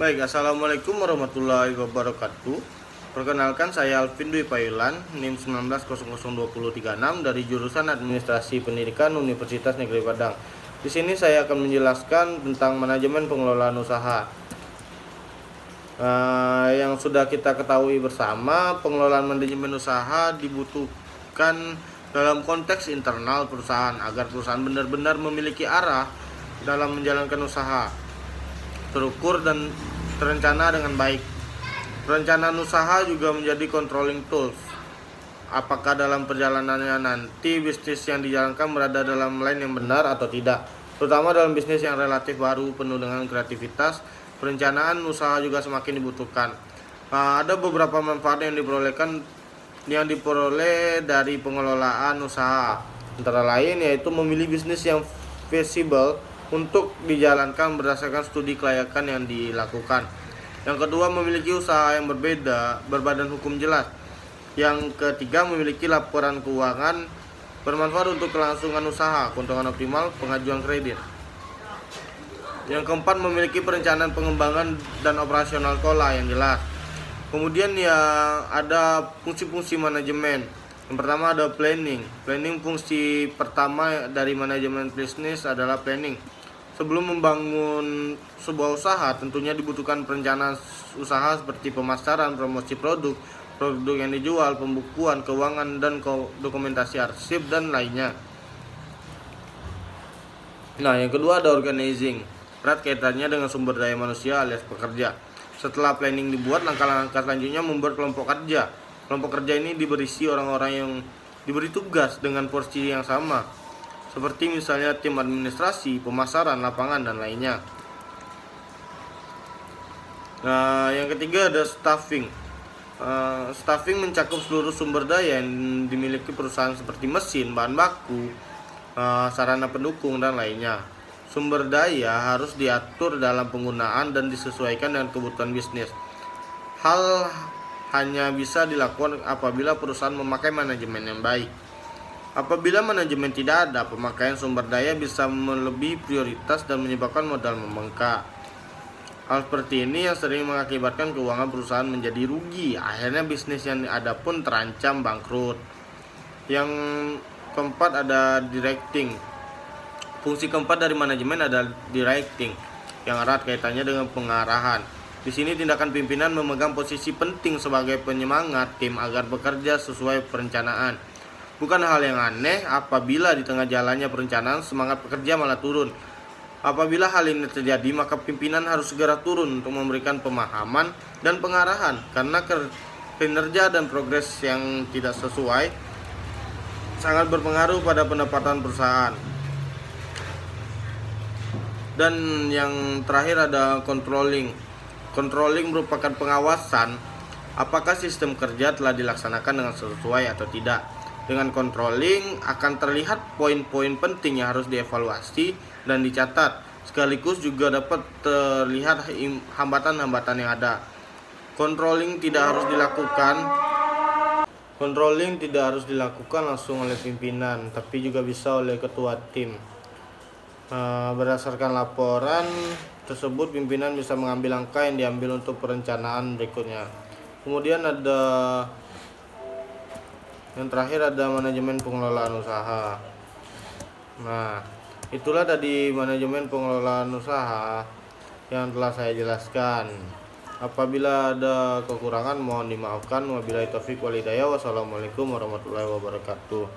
Baik, assalamualaikum warahmatullahi wabarakatuh. Perkenalkan, saya Alvin Dwi Payulan, NIM 19002036 dari jurusan Administrasi Pendidikan Universitas Negeri Padang. Di sini saya akan menjelaskan tentang manajemen pengelolaan usaha. Yang sudah kita ketahui bersama, pengelolaan manajemen usaha dibutuhkan dalam konteks internal perusahaan agar perusahaan benar-benar memiliki arah dalam menjalankan usaha, terukur dan terencana dengan baik. Perencanaan usaha juga menjadi controlling tools. Apakah dalam perjalanannya nanti bisnis yang dijalankan berada dalam line yang benar atau tidak, terutama dalam bisnis yang relatif baru penuh dengan kreativitas. Perencanaan usaha juga semakin dibutuhkan. Ada beberapa manfaat yang diperoleh dari pengelolaan usaha, antara lain yaitu memilih bisnis yang feasible untuk dijalankan berdasarkan studi kelayakan yang dilakukan. Yang kedua, memiliki usaha yang berbadan hukum jelas. Yang ketiga, memiliki laporan keuangan bermanfaat untuk kelangsungan usaha, keuntungan optimal, pengajuan kredit. Yang keempat, memiliki perencanaan pengembangan dan operasional kelola yang jelas. Kemudian ada fungsi-fungsi manajemen. Yang pertama ada planning. Fungsi pertama dari manajemen bisnis adalah planning. Sebelum membangun sebuah usaha, tentunya dibutuhkan perencanaan usaha seperti pemasaran, promosi produk yang dijual, pembukuan, keuangan, dan dokumentasi arsip, dan lainnya. Yang kedua ada organizing. Erat kaitannya dengan sumber daya manusia alias pekerja. Setelah planning dibuat, langkah-langkah selanjutnya membuat kelompok kerja. Kelompok kerja ini berisi orang-orang yang diberi tugas dengan porsi yang sama, seperti misalnya tim administrasi, pemasaran, lapangan, dan lainnya. Yang ketiga ada staffing. Staffing mencakup seluruh sumber daya yang dimiliki perusahaan seperti mesin, bahan baku, sarana pendukung, dan lainnya. Sumber daya harus diatur dalam penggunaan dan disesuaikan dengan kebutuhan bisnis. Hal hanya bisa dilakukan apabila perusahaan memakai manajemen yang baik. Apabila manajemen tidak ada, pemakaian sumber daya bisa melebihi prioritas dan menyebabkan modal membengkak. Hal seperti ini yang sering mengakibatkan keuangan perusahaan menjadi rugi. Akhirnya bisnis yang ada pun terancam bangkrut. Yang keempat ada directing. Fungsi keempat dari manajemen adalah directing, yang erat kaitannya dengan pengarahan. Di sini tindakan pimpinan memegang posisi penting sebagai penyemangat tim agar bekerja sesuai perencanaan. Bukan hal yang aneh apabila di tengah jalannya perencanaan semangat pekerja malah turun. Apabila hal ini terjadi, maka pimpinan harus segera turun untuk memberikan pemahaman dan pengarahan, karena kinerja dan progres yang tidak sesuai sangat berpengaruh pada pendapatan perusahaan. Dan yang terakhir ada controlling. Controlling merupakan pengawasan apakah sistem kerja telah dilaksanakan dengan sesuai atau tidak. Dengan controlling akan terlihat poin-poin penting yang harus dievaluasi dan dicatat. Sekaligus juga dapat terlihat hambatan-hambatan yang ada. Controlling tidak harus dilakukan langsung oleh pimpinan, tapi juga bisa oleh ketua tim. Berdasarkan laporan tersebut, pimpinan bisa mengambil langkah yang diambil untuk perencanaan berikutnya. Kemudian yang terakhir ada manajemen pengelolaan usaha. Itulah tadi manajemen pengelolaan usaha yang telah saya jelaskan. Apabila ada kekurangan mohon dimaafkan. Wabillahi taufik wal hidayah. Wassalamualaikum warahmatullahi wabarakatuh.